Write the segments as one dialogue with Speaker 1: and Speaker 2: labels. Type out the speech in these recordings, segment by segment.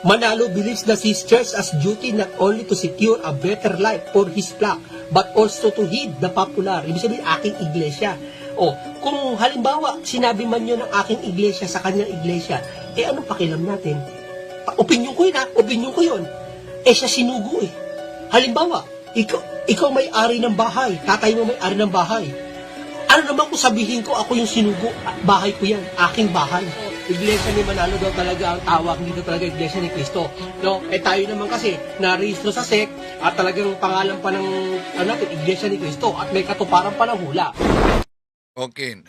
Speaker 1: Manalo believes that his church has duty not only to secure a better life for his flock, but also to heed the popular. Ibig sabihin, aking iglesia. O, kung halimbawa, sinabi man yun ng aking iglesia sa kanyang iglesia, anong pakialam natin? Opinyon ko yun opinyon ko yun. Siya sinugo Halimbawa, ikaw may-ari ng bahay, tatay mo may-ari ng bahay. Ano naman kung sabihin ko, ako yung sinugo, bahay ko yan, aking bahay. Iglesia ni Manalo daw talaga ang tawag, hindi daw talaga Iglesia ni Cristo. No? Tayo naman kasi, narehistro sa SEC, at talagang pangalan pa ng Iglesia ni Cristo, at may katuparan pa ng hula.
Speaker 2: Okay,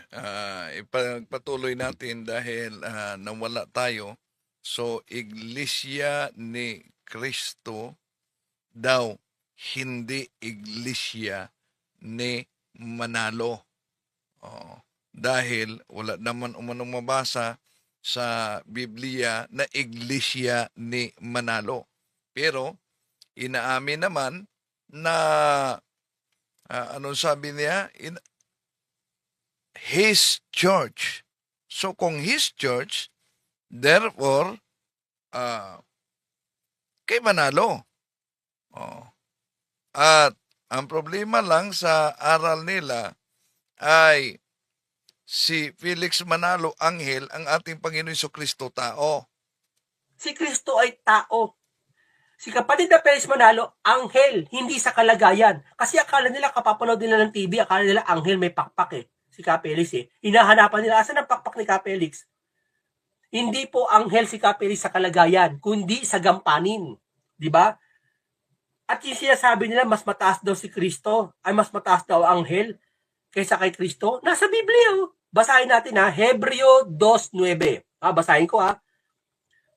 Speaker 2: ipagpatuloy natin dahil nawala tayo. So, Iglesia ni Cristo daw, hindi Iglesia ni Manalo. Dahil wala naman umanong mabasa sa Biblia na Iglesia ni Manalo. Pero, inaamin naman na, anong sabi niya? His church. So, kung his church, therefore, kay Manalo. At ang problema lang sa aral nila ay si Felix Manalo Anghel ang ating Panginoon Jesucristo tao.
Speaker 1: Si Kristo ay tao. Si kapatid na Felix Manalo, anghel, hindi sa kalagayan. Kasi akala nila, kapapanood nila ng TV, akala nila anghel may pakpak si Kapelis Hinahanapan nila, asan ang pakpak ni Kapelis? Hindi po anghel si Kapelis sa kalagayan, kundi sa gampanin. Di ba? At yung sinasabi nila, mas mataas daw si Kristo, ay mas mataas daw anghel kaysa kay Kristo. Nasa Biblia. Basahin natin Hebreo 2:9. Basahin ko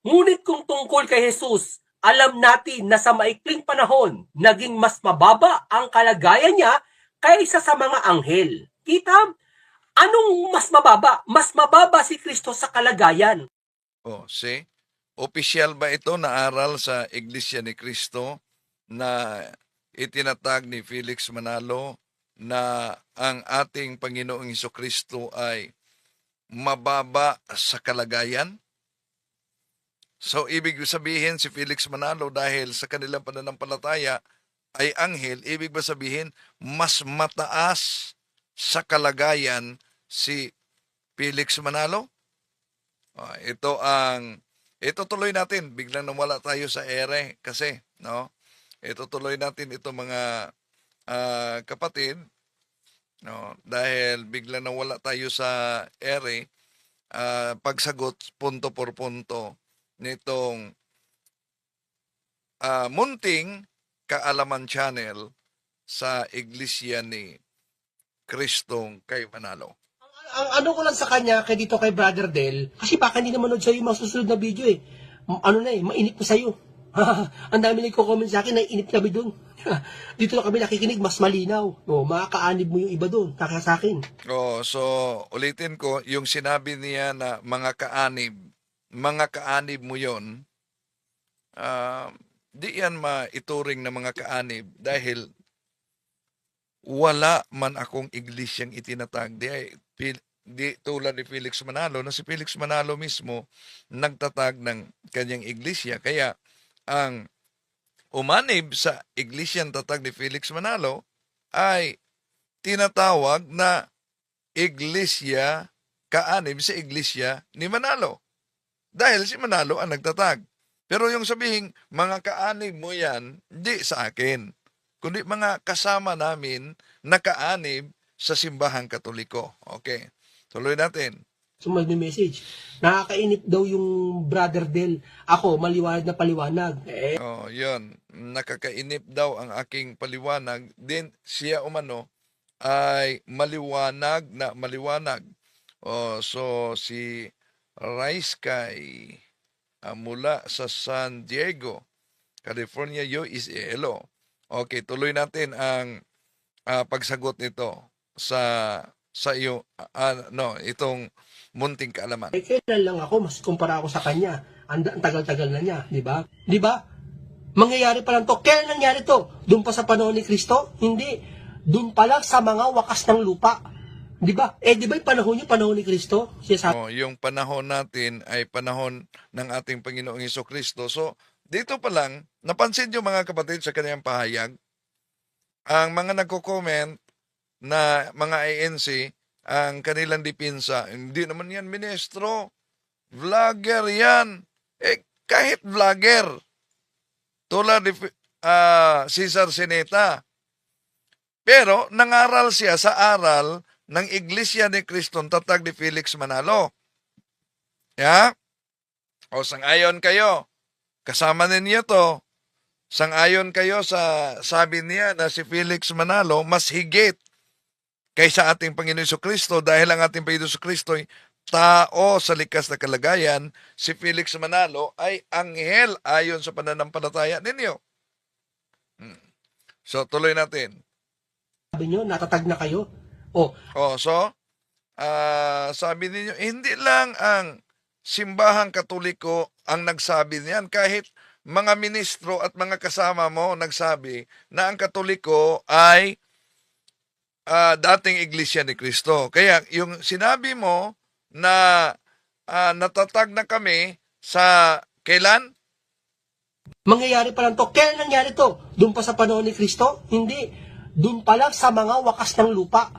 Speaker 1: Ngunit kung tungkol kay Jesus, alam natin na sa maikling panahon, naging mas mababa ang kalagayan niya kaysa sa mga anghel. Kita? Anong mas mababa? Mas mababa si Kristo sa kalagayan.
Speaker 2: See? Opisyal ba ito na aral sa Iglesia ni Cristo na itinatag ni Felix Manalo na ang ating Panginoong Jesucristo ay mababa sa kalagayan? So, ibig sabihin si Felix Manalo dahil sa kanilang pananampalataya ay anghel, ibig ba sabihin mas mataas sa kalagayan si Felix Manalo? Ito tuloy natin, biglang nawala tayo sa ere kasi, no? Ito tuloy natin ito mga kapatid, no? Dahil biglang nawala tayo sa ere, pagsagot punto por punto nitong munting kaalaman channel sa Iglesia ni Kristong kay Manalo.
Speaker 1: Ang ano ko lang sa kanya, kay dito kay Brother Del, kasi baka hindi naman sa'yo yung mga susunod na video mainit na sa'yo. Ang dami nagko-comment sa akin, naiinip kami dun. Dito na kami nakikinig, mas malinaw. Makakaanib mo yung iba dun, kaka sa akin.
Speaker 2: So ulitin ko, yung sinabi niya na mga kaanib mo yon, di yan maituring na mga kaanib dahil wala man akong iglesyang itinatag. Di tulad ni Felix Manalo na si Felix Manalo mismo nagtatag ng kanyang iglesia. Kaya ang umanib sa iglesyang tatag ni Felix Manalo ay tinatawag na iglesia kaanib sa iglesia ni Manalo. Dahil si Manalo ang nagtatag. Pero yung sabihin, mga kaanib mo yan, di sa akin, kundi mga kasama namin na kaanib sa simbahang Katoliko. Okay, tuloy natin.
Speaker 1: So mag-message, nakakainip daw yung Brother Del. Ako, maliwanag na paliwanag.
Speaker 2: Yun. Nakakainip daw ang aking paliwanag. Din siya umano ay maliwanag na maliwanag. So si Raiskay mula sa San Diego, California, hello. Okay, tuloy natin ang pagsagot nito sa iyo, itong munting kaalaman.
Speaker 1: Kailan lang ako, mas kumpara ako sa kanya. Ang tagal-tagal na niya, di ba? Di ba? Mangyayari pa lang to. Kailan nangyari to? Doon pa sa panahon ni Kristo? Hindi. Doon pa lang sa mga wakas ng lupa. Di ba? Di ba yung panahon niyo, panahon ni Kristo? Siya
Speaker 2: Yung panahon natin ay panahon ng ating Panginoong Hesukristo. So, dito pa lang, napansin nyo mga kapatid sa kanyang pahayag, ang mga nagko-comment na mga ANC, ang kanilang dipinsa, hindi naman yan ministro, vlogger yan. Kahit vlogger, tulad ni Cesar Sineta, pero nangaral siya sa aral ng Iglesia ni Cristo Tatag ni Felix Manalo. Ya? O sang-ayon kayo. Kasama ninyo to. Sang-ayon kayo sa sabi niya na si Felix Manalo mas higit kaysa ating Panginoon Jesucristo dahil ang ating Panginoon Jesucristo ay tao sa likas na kalagayan. Si Felix Manalo ay anghel ayon sa pananampalataya ninyo. So, tuloy natin.
Speaker 1: sabi niyo, natatag na kayo. O,
Speaker 2: So, sabi ninyo, hindi lang ang simbahang katoliko ang nagsabi niyan. Kahit mga ministro at mga kasama mo nagsabi na ang katoliko ay dating iglesia ni Kristo. Kaya yung sinabi mo na natatag na kami sa kailan?
Speaker 1: mangyayari pa lang to. Kailan nangyari to? Doon pa sa panahon ni Kristo? Hindi. Doon pa lang sa mga wakas ng lupa.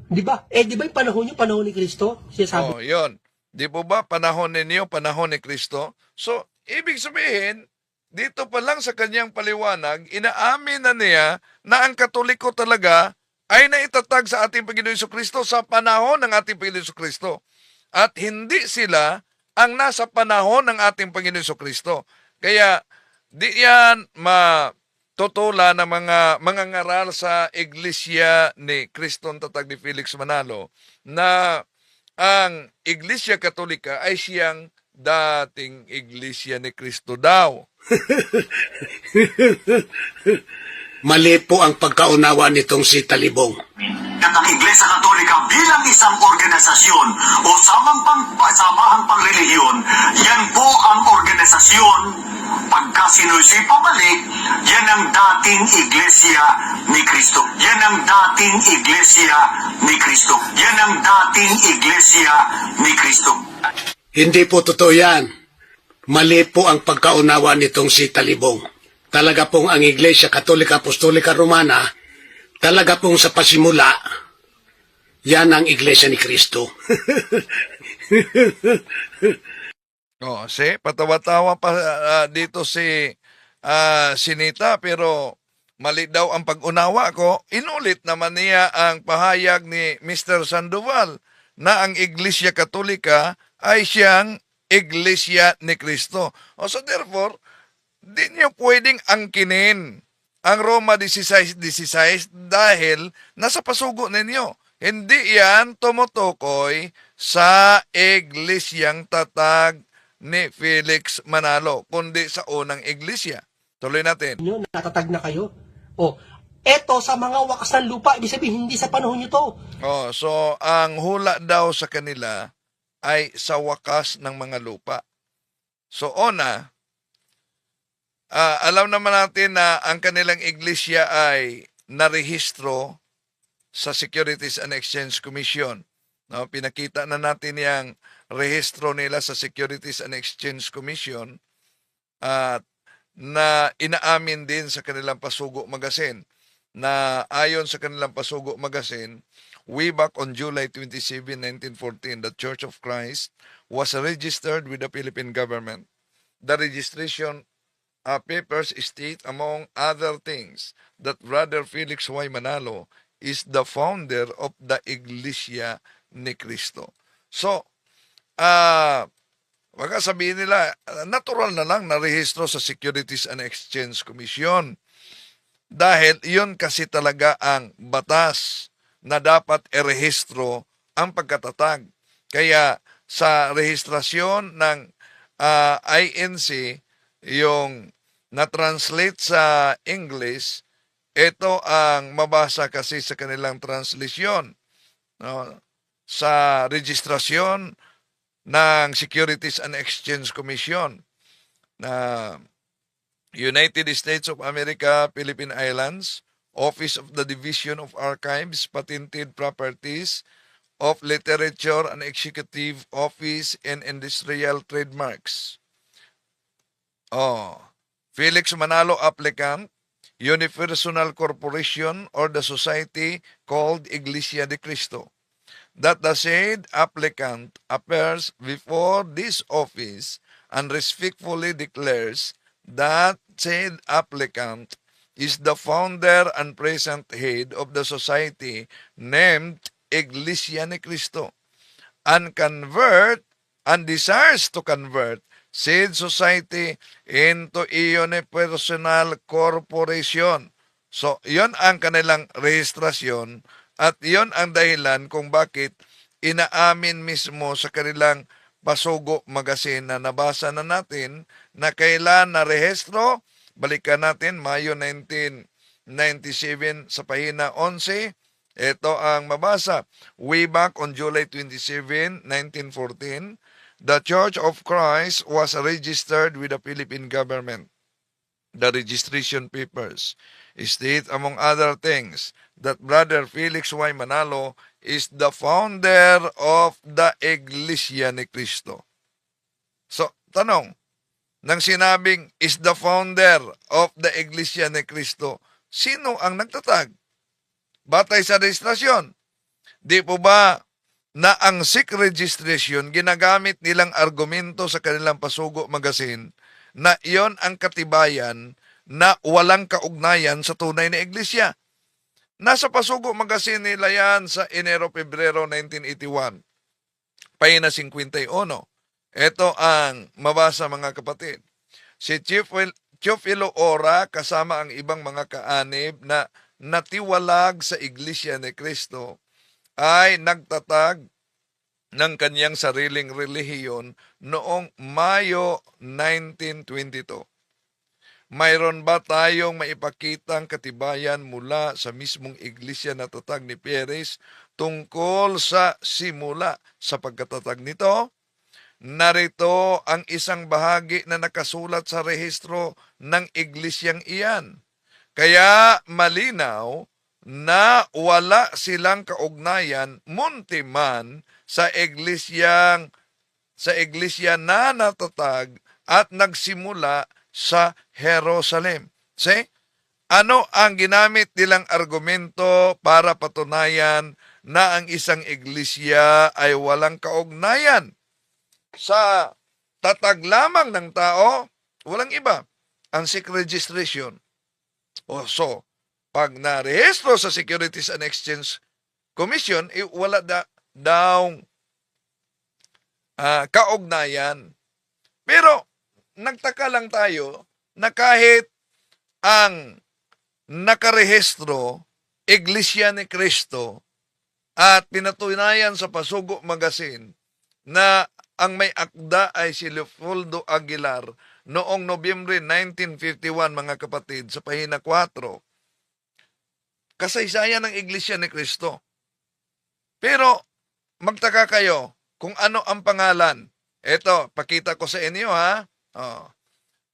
Speaker 1: Di ba? Di ba yung panahon niyo, panahon ni Kristo? Siya sabi.
Speaker 2: Yun. Di po ba panahon ninyo, panahon ni Kristo? So, ibig sabihin, dito pa lang sa kanyang paliwanag, inaamin na niya na ang katoliko talaga ay naitatag sa ating Panginoon Jesucristo sa panahon ng ating Panginoon Jesucristo. At hindi sila ang nasa panahon ng ating Panginoon Jesucristo. Kaya, di yan matutula ng mga ngaral sa Iglesia ni Cristo Tatag ni Felix Manalo na ang Iglesia Katolika ay siyang dating Iglesia ni Cristo daw.
Speaker 3: Mali po ang pagkaunawa nitong si Talibong.
Speaker 4: At ang Iglesia Katolika bilang isang organisasyon o samahang pangrelihiyon, yan po ang organisasyon. Pagka sinusi pabalik, yan ang dating Iglesia ni Kristo. Yan ang dating Iglesia ni Kristo. Yan ang dating Iglesia ni Kristo.
Speaker 3: Hindi po totoo yan. Mali po ang pagkaunawa nitong si Talibong. Talaga pong ang Iglesia Katolika Apostolika Romana, talaga pong sa pasimula, yan ang Iglesia ni Kristo.
Speaker 2: Patawa-tawa pa dito si Sinita, pero mali daw ang pag-unawa ko. Inulit naman niya ang pahayag ni Mr. Sandoval na ang Iglesia Katolika ay siyang Iglesia ni Kristo. So therefore, di niyo pwedeng angkinin ang Roma 16:16 dahil nasa pasugo ninyo. Hindi yan tumutukoy sa Iglesyang Tatag ni Felix Manalo, kundi sa unang iglesia. Tuloy natin.
Speaker 1: Niyo, natatag na kayo. O, eto sa mga wakas ng lupa, ibig sabihin, hindi sa panahon niyo to.
Speaker 2: So ang hula daw sa kanila ay sa wakas ng mga lupa. So alam naman natin na ang kanilang iglesia ay narehistro sa Securities and Exchange Commission. No, pinakita na natin yung rehistro nila sa Securities and Exchange Commission at na inaamin din sa kanilang Pasugo Magazine na ayon sa kanilang Pasugo Magazine, way back on July 27, 1914, the Church of Christ was registered with the Philippine government. The registration papers state, among other things, that Brother Felix Y. Manalo is the founder of the Iglesia ni Cristo. So, baka sabihin nila, natural na lang na rehistro sa Securities and Exchange Commission. Dahil yun kasi talaga ang batas na dapat erehistro ang pagkatatag. Kaya sa rehistrasyon ng INC, yung na-translate sa English, ito ang mabasa kasi sa kanilang translasyon. No? Sa registrasyon ng Securities and Exchange Commission na United States of America, Philippine Islands, Office of the Division of Archives, Patented Properties, of Literature and Executive Office and Industrial Trademarks. Felix Manalo applicant, Unipersonal Corporation or the society called Iglesia de Cristo. That the said applicant appears before this office and respectfully declares that said applicant is the founder and present head of the society named Iglesia ni Cristo and desires to convert said society into a personal corporation. So, yon ang kanilang rehistrasyon at yon ang dahilan kung bakit inaamin mismo sa kanilang Pasugo Magazine na nabasa na natin na kailan na rehistro. Balikan natin, Mayo 1997 sa pahina 11. Ito ang mabasa. Way back on July 27, 1914, the Church of Christ was registered with the Philippine government. The registration papers state, among other things, that Brother Felix Y. Manalo is the founder of the Iglesia ni Cristo. So, tanong, nang sinabing is the founder of the Iglesia ni Cristo, sino ang nagtatag? Batay sa registrasyon. Di po ba na ang SIC registration ginagamit nilang argumento sa kanilang Pasugo Magazine na iyon ang katibayan na walang kaugnayan sa tunay na iglesia? Nasa Pasugo Magazine nila yan sa Enero-Pebrero 1981. Pahina 51. Ito ang mabasa, mga kapatid. Si Teofilo Ora kasama ang ibang mga kaanib na natiwalag sa Iglesia ni Cristo ay nagtatag ng kanyang sariling relihiyon noong Mayo 1922. Mayroon ba tayong maipakitang katibayan mula sa mismong iglesia na tatag ni Perez tungkol sa simula sa pagkatatag nito? Narito ang isang bahagi na nakasulat sa rehistro ng iglesyang iyan. Kaya malinaw na wala silang kaugnayan muntiman sa iglesia na natatag at nagsimula sa Jerusalem. See? Ano ang ginamit nilang argumento para patunayan na ang isang iglesia ay walang kaugnayan sa tatag lamang ng tao? Walang iba. Ang SIC registration. So, pag narehistro sa Securities and Exchange Commission, wala daw kaugnayan. Pero, nagtaka lang tayo na kahit ang nakarehistro, Iglesia ni Cristo, at pinatunayan sa Pasugo Magazine na ang may akda ay si Leopoldo Aguilar noong Nobyembre 1951, mga kapatid, sa pahina 4. Kasaysayan ng Iglesia ni Cristo. Pero, magtaka kayo kung ano ang pangalan. Ito, pakita ko sa inyo, ha?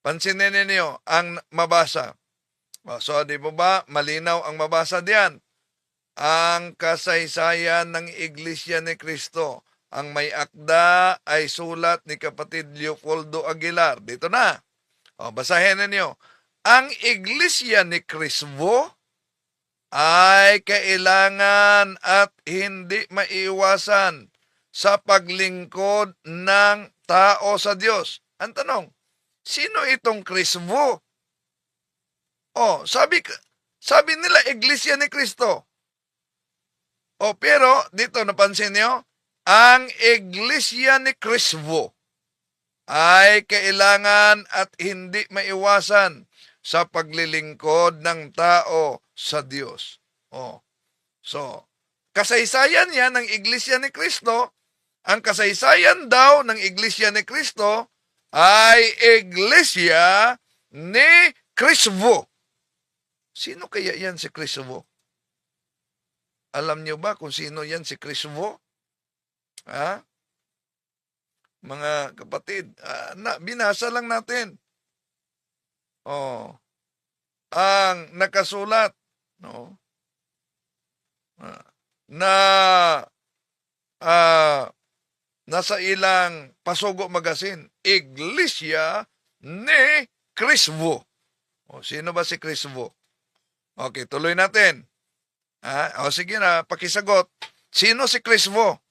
Speaker 2: Pansinin ninyo ang mabasa. So, di ba malinaw ang mabasa diyan? Ang kasaysayan ng Iglesia ni Cristo. Ang may akda ay sulat ni kapatid Leopoldo Aguilar. Dito na. Basahin ninyo. Ang Iglesia ni Cristo ay kailangan at hindi maiwasan sa paglingkod ng tao sa Diyos. Ang tanong, sino itong Cristo? Sabi nila Iglesia ni Cristo. Pero dito napansin niyo, ang Iglesia ni Cristo ay kailangan at hindi maiwasan sa paglilingkod ng tao sa Diyos. So, kasaysayan yan ng Iglesia ni Cristo. Ang kasaysayan daw ng Iglesia ni Cristo ay Iglesia ni Cristo. Sino kaya yan si Cristo? Alam niyo ba kung sino yan si Cristo? Mga kapatid, binasa lang natin. Ang nakasulat, na nasa ilang pasugo magasin, Iglesia ni Crisvo. O, sino ba si Crisvo? Okay, tuloy natin. O sige na, pakisagot. Sino si Crisvo?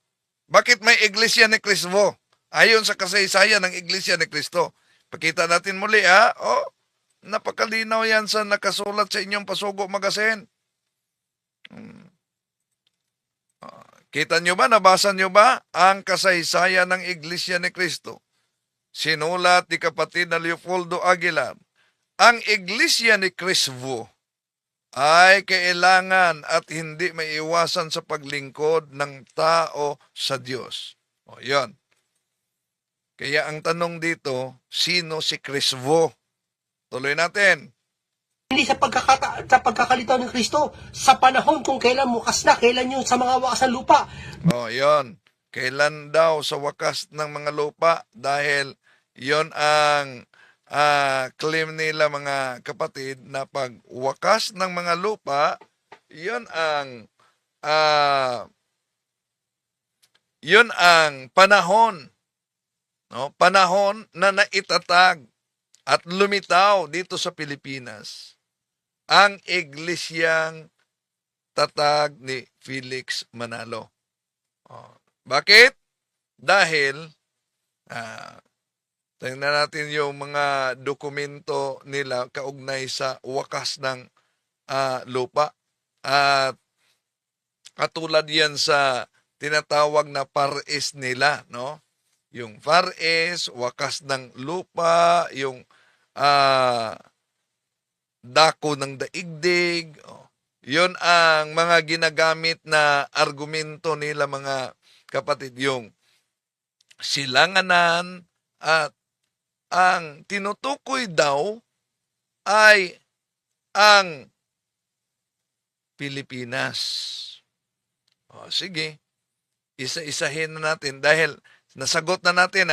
Speaker 2: Bakit may Iglesia ni Crisvo? Ayon sa kasaysayan ng Iglesia ni Cristo. Pakita natin muli napakalinaw yan sa nakasulat sa inyong pasugo magasin. Kita nyo ba, nabasa nyo ba ang kasaysayan ng Iglesia ni Cristo? Sinulat ni kapatid na Leopoldo Aguilar. Ang Iglesia ni Crisvo ay kailangan at hindi maiwasan sa paglingkod ng tao sa Diyos. O, yun. Kaya ang tanong dito, sino si Crisvo? Tuloy natin.
Speaker 1: Hindi sa pagkakalitaw ng Kristo, sa panahon kung kailan wakas na, kailan yun sa mga wakas ng lupa.
Speaker 2: O, yun. Kailan daw sa wakas ng mga lupa? Dahil yon ang claim nila mga kapatid na pag wakas ng mga lupa, yon ang panahon, no? Panahon na naitatag at lumitaw dito sa Pilipinas ang iglesyang tatag ni Felix Manalo. Bakit? Dahil tingnan natin yung mga dokumento nila kaugnay sa wakas ng lupa. At katulad yan sa tinatawag na Far East nila, no? Yung Far East, wakas ng lupa, yung dako ng daigdig. Yun ang mga ginagamit na argumento nila mga kapatid, yung silanganan, at ang tinutukoy daw ay ang Pilipinas. Sige, isa-isahin na natin dahil nasagot na natin,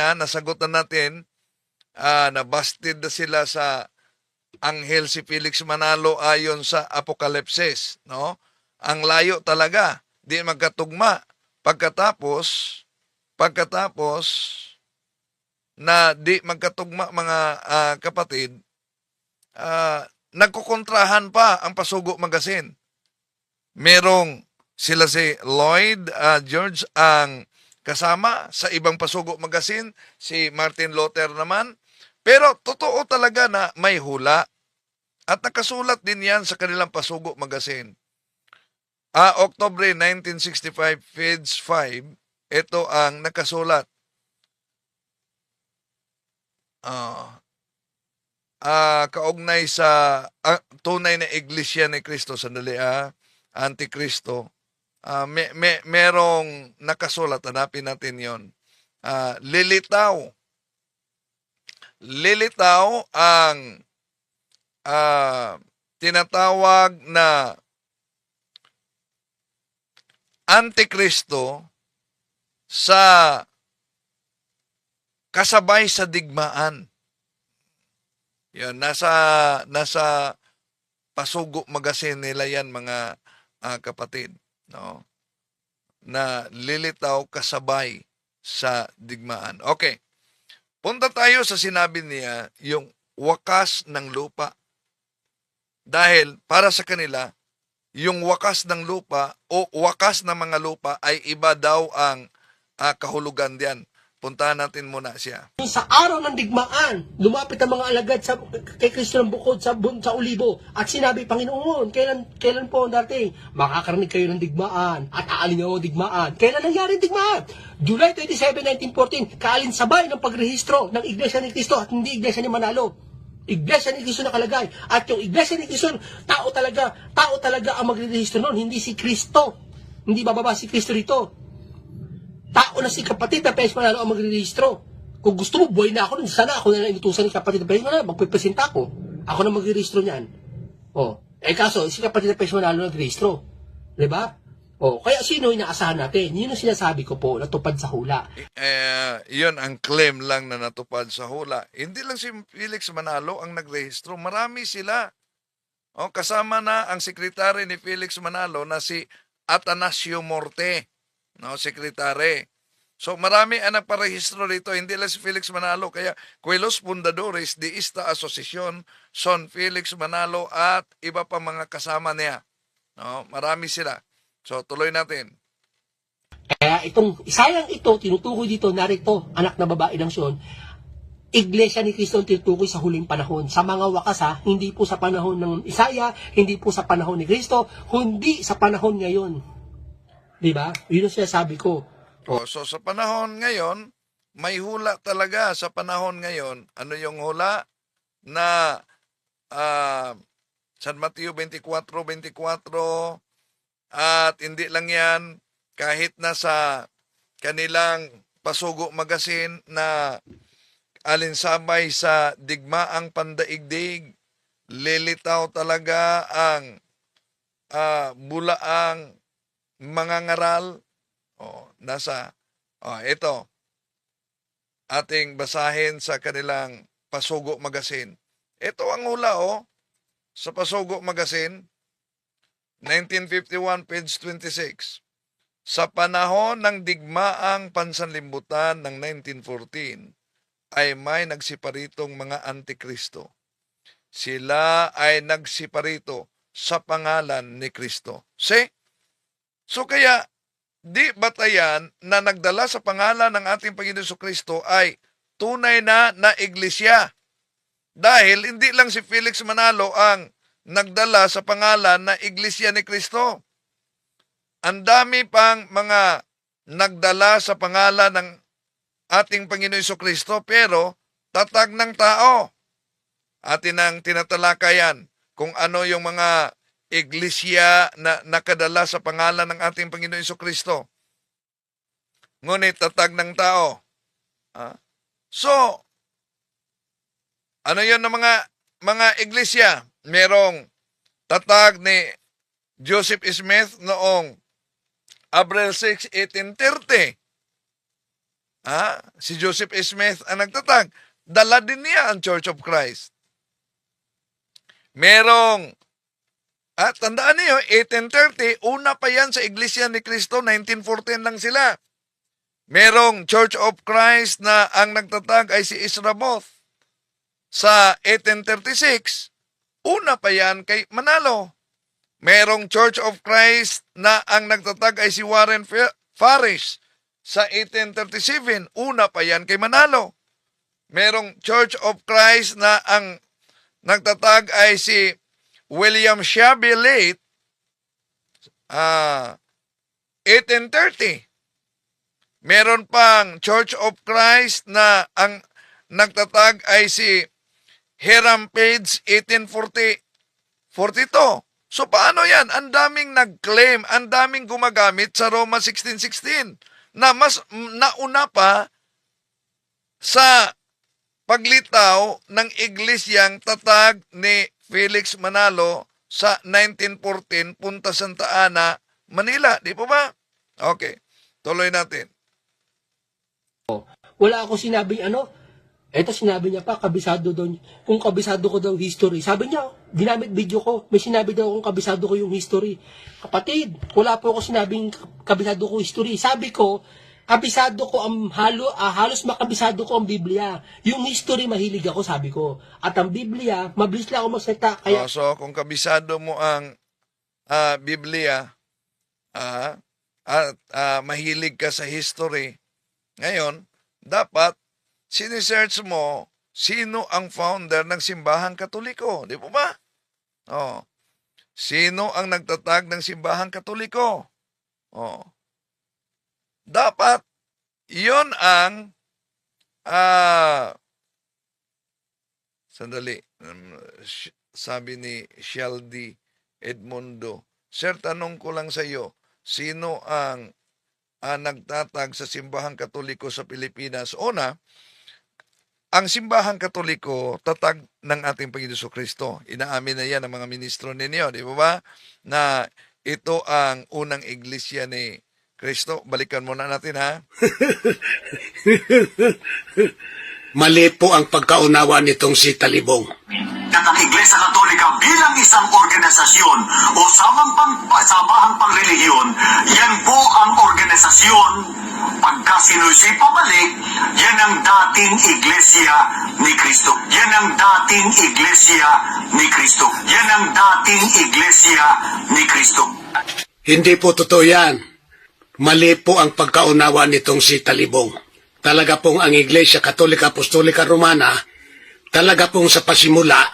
Speaker 2: nabasted na sila sa anghel si Felix Manalo ayon sa Apokalipsis, no? Ang layo talaga, di magkatugma. Pagkatapos na di magkatugma mga kapatid, nagkukontrahan pa ang Pasugo Magazine. Merong sila si Lloyd George ang kasama sa ibang Pasugo Magazine, si Martin Luther naman. Pero totoo talaga na may hula at nakasulat din yan sa kanilang Pasugo Magazine. October 1965, page 5, ito ang nakasulat. Kaugnay sa tunay na Iglesia ni Cristo, Antikristo, merong nakasulat, hanapin natin yon. Lilitaw ang tinatawag na Antikristo sa kasabay sa digmaan. Yan, nasa Pasugo Magazine nila yan mga kapatid, no? Na lilitaw kasabay sa digmaan. Okay. Punta tayo sa sinabi niya, yung wakas ng lupa. Dahil para sa kanila, yung wakas ng lupa o wakas ng mga lupa ay iba daw ang kahulugan diyan. Puntahan natin muna siya.
Speaker 1: Sa araw ng digmaan, lumapit ang mga alagad kay Kristo ng bukod sa Olibo at sinabi, Panginoon, kailan po ang darating? Makakarinig kayo ng digmaan at aalingaw ang digmaan. Kailan nangyari ang digmaan? July 27, 1914, kaalinsabay ng pagrehistro ng Iglesia ni Cristo at hindi Iglesia ni Manalo. Iglesia ni Cristo nakalagay. At yung Iglesia ni Cristo, tao talaga ang magrerehistro noon, hindi si Cristo. Hindi bababa si Cristo rito. Tao na si kapatid na Felix Manalo ang magrerehistro. Kung gusto mo, buhay na ako nun. Sana ako na lang inutusan ni kapatid na Felix Manalo. Magpipresenta ako. Ako na magrerehistro niyan. Kaso, si kapatid na Felix Manalo nagrehistro. Diba? Kaya sino inaasahan natin? Yun ang sinasabi ko po, natupad sa hula.
Speaker 2: Yun ang claim lang na natupad sa hula. Hindi lang si Felix Manalo ang nagrehistro. Marami sila. Kasama na ang sekretary ni Felix Manalo na si Atanasio Morte. no, sekretary. So marami ang nagparehistro rito, hindi lang si Felix Manalo, kaya Kuelos Fundadores de esta asosasyon son Felix Manalo at iba pa mga kasama niya. No, marami sila. So tuloy natin.
Speaker 1: Kaya itong isayang ito, tinutukoy dito, narito, anak na babae ng Sion, Iglesia ni Cristo ang tinutukoy sa huling panahon. Sa mga wakas hindi po sa panahon ng Isaya, hindi po sa panahon ni Cristo, kundi sa panahon ngayon. Diba? Yun ang sinasabi ko.
Speaker 2: So sa panahon ngayon, may hula talaga sa panahon ngayon. Ano yung hula? Na San Mateo 24:24 at hindi lang yan, kahit na sa kanilang Pasugo Magazine na alinsabay sa digmaang pandaigdig, lilitaw talaga ang bulaang mga ngaral. Ito, ating basahin sa kanilang Pasugo Magazine. Ito ang hula, sa Pasugo Magazine, 1951, page 26. Sa panahon ng digmaang pansanlibutan ng 1914, ay may nagsiparitong mga antikristo. Sila ay nagsiparito sa pangalan ni Kristo. See? So kaya, di batayan na nagdala sa pangalan ng ating Panginoon Kristo ay tunay na iglesia. Dahil hindi lang si Felix Manalo ang nagdala sa pangalan na Iglesia ni Kristo. Ang dami pang mga nagdala sa pangalan ng ating Panginoon Kristo pero tatag ng tao. Atin ang tinatalakayan kung ano yung mga iglesia na nakadala sa pangalan ng ating Panginoon Kristo. Ngunit tatag ng tao. So, ano yun ng mga iglesia? Merong tatag ni Joseph Smith noong April 6, 1830. Si Joseph Smith ang nagtatag. Dala din niya ang Church of Christ. Merong tandaan niyo, 1830, una pa yan sa Iglesia ni Cristo, 1914 lang sila. Merong Church of Christ na ang nagtatag ay si Ezra Booth. Sa 1836, una pa yan kay Manalo. Merong Church of Christ na ang nagtatag ay si Warren Farish. Sa 1837, una pa yan kay Manalo. Merong Church of Christ na ang nagtatag ay si William Shabby Late, 1830. Meron pang Church of Christ na ang nagtatag ay si Hiram Page, 1842. So paano yan? Ang daming nag-claim, ang daming gumagamit sa Roma 16:16 na mas nauna pa sa paglitaw ng iglesyang tatag ni Felix Manalo sa 1914 Punta Santa Ana, Manila. Di po ba? Okay. Tuloy natin.
Speaker 1: Wala ako sinabing eto sinabi niya pa, kabisado daw, kung kabisado ko daw history. Sabi niya, ginamit video ko, may sinabi daw kung kabisado ko yung history. Kapatid, wala po ako sinabing kabisado ko history. Sabi ko, kabisado ko halos makabisado ko ang Biblia. Yung history mahilig ako, sabi ko. At ang Biblia, mabilis lang ako magsalita. Kaya
Speaker 2: So kung kabisado mo ang Biblia at mahilig ka sa history, ngayon, dapat sinisearch mo sino ang founder ng simbahang Katoliko. Di po ba? Sino ang nagtatag ng simbahang Katoliko? Dapat, yon ang sabi ni Sheldy Edmundo, Sir, tanong ko lang sa iyo, sino ang nagtatag sa simbahang Katoliko sa Pilipinas? Una, ang simbahang Katoliko, tatag ng ating Panginoon Kristo. Inaamin na yan ng mga ministro ninyo, di ba ba? Na ito ang unang iglesia ni Kristo. Balikan muna natin, ha?
Speaker 3: Mali po ang pagkaunawa nitong si Talibong.
Speaker 4: at ang Iglesia Katolika bilang isang organisasyon o samahang pangrelihiyon, yan po ang organisasyon. Pagka sinusi pabalik, yan ang dating Iglesia ni Kristo. Yan ang dating Iglesia ni Kristo. Yan ang dating Iglesia ni Kristo.
Speaker 3: Hindi po totoo yan. Mali po ang pagkaunawa nitong si Talibong. Talaga pong ang Iglesia Katolika Apostolika Romana, talaga pong sa pasimula,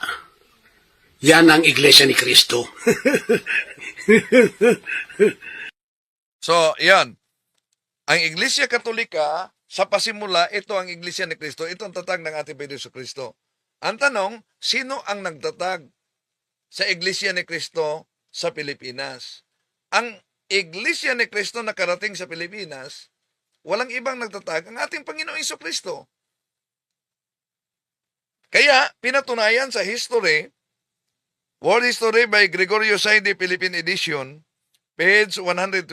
Speaker 3: yan ang Iglesia ni Kristo.
Speaker 2: So, yan. Ang Iglesia Katolika, sa pasimula, ito ang Iglesia ni Kristo. Ito ang tatag ng ating Panginoon Kristo. Ang tanong, sino ang nagtatag sa Iglesia ni Kristo sa Pilipinas? Ang Iglesia ni Kristo na karating sa Pilipinas, walang ibang nagtatag ang ating Panginoong Kristo. Kaya, pinatunayan sa history, World History by Gregorio Saidi, Philippine Edition, page 123,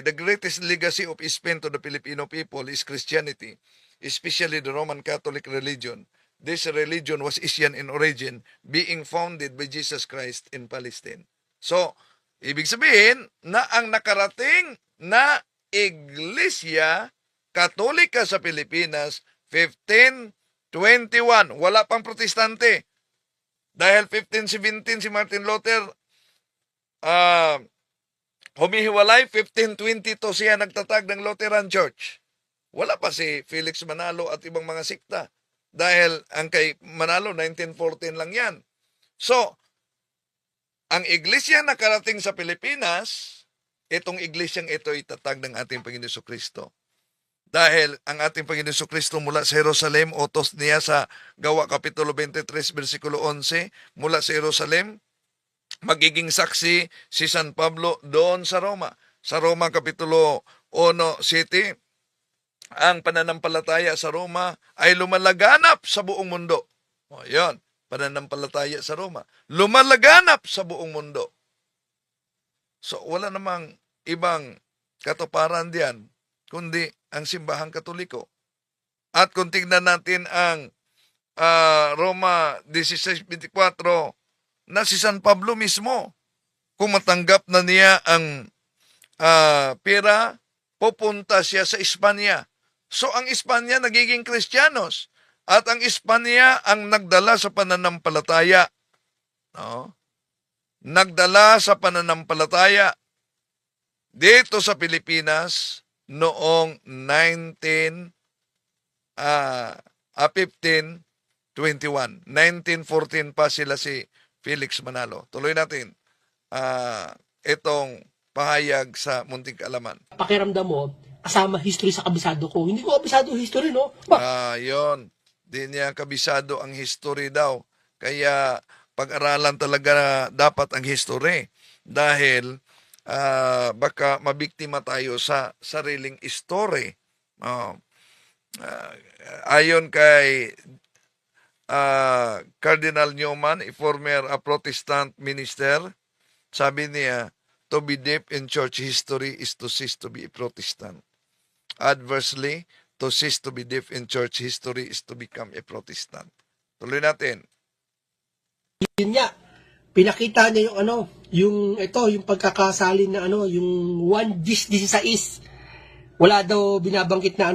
Speaker 2: the greatest legacy of Spain to the Filipino people is Christianity, especially the Roman Catholic religion. This religion was Asian in origin, being founded by Jesus Christ in Palestine. So, ibig sabihin na ang nakarating na Iglesia Katolika sa Pilipinas, 1521, wala pang protestante. Dahil 1517 si Martin Luther, humihiwalay, 1522 siya nagtatag ng Lutheran Church. Wala pa si Felix Manalo at ibang mga sikta. Dahil ang kay Manalo, 1914 lang yan. So, ang iglesia na karating sa Pilipinas, itong iglesyang ito itatag ng ating Panginoon Kristo. Dahil ang ating Panginoon Kristo mula sa Jerusalem, utos niya sa Gawa Kapitulo 23, versikulo 11, mula sa Jerusalem, magiging saksi si San Pablo doon sa Roma. Sa Roma Kapitulo 1, City, ang pananampalataya sa Roma ay lumalaganap sa buong mundo. O, yun, pananampalataya sa Roma. Lumalaganap sa buong mundo. So, wala namang ibang katuparan diyan, kundi ang simbahang Katoliko. At kung tignan natin ang Roma 16:24, na si San Pablo mismo, kung matanggap na niya ang pera, pupunta siya sa Espanya. So ang Espanya nagiging Kristiyanos at ang Espanya ang nagdala sa pananampalataya. No? Nagdala sa pananampalataya dito sa Pilipinas noong 1521. 1914 pa sila si Felix Manalo. Tuloy natin itong pahayag sa Munting Kaalaman.
Speaker 1: Pakiramdam mo, kasama history sa kabisado ko. Hindi ko kabisado history, no?
Speaker 2: Yun. Di niya kabisado ang history daw. Kaya pag-aralan talaga dapat ang history. Dahil baka mabiktima tayo sa sariling story. Ayon kay Cardinal Newman, a former Protestant minister, sabi niya, to be deep in church history is to cease to be a Protestant. Adversely, to cease to be deep in church history is to become a Protestant. Tuloy natin.
Speaker 1: Yun nga, pinakita niya yung yung pagkakasalin na yung 1:16. Wala daw binabanggit na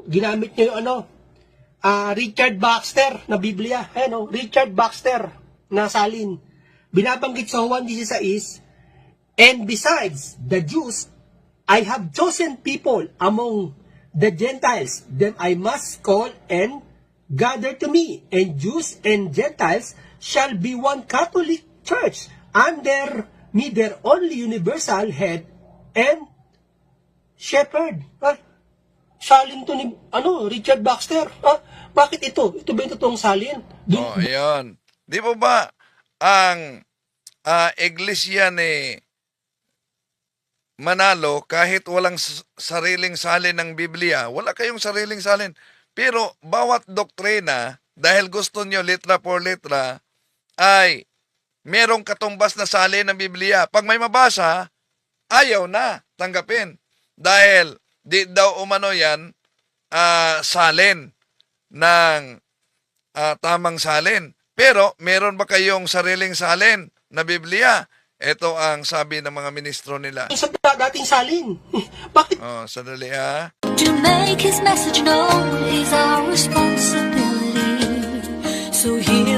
Speaker 1: ginamit niya yung Richard Baxter na Biblia. Richard Baxter na salin. Binabanggit sa 1:16, and besides the Jews, I have chosen people among the Gentiles, them I must call and gather to me, and Jews and Gentiles shall be one Catholic Church, under me their only universal head and shepherd. Salin to ni Richard Baxter. Bakit ito? Ito ba yung totoong salin?
Speaker 2: Ayan. Di po ba ang iglesia ni Manalo, kahit walang sariling salin ng Biblia, wala kayong sariling salin. Pero bawat doktrina, dahil gusto nyo letra por letra, ay merong katumbas na salin ng Biblia. Pag may mabasa, ayaw na tanggapin. Dahil di daw umano yan salin ng tamang salin. Pero, meron ba kayong sariling salin na Biblia? Ito ang sabi ng mga ministro nila.
Speaker 1: Sa dating salin. Bakit
Speaker 2: Oh, sandali ha.
Speaker 5: To make his message known is our responsibility. So here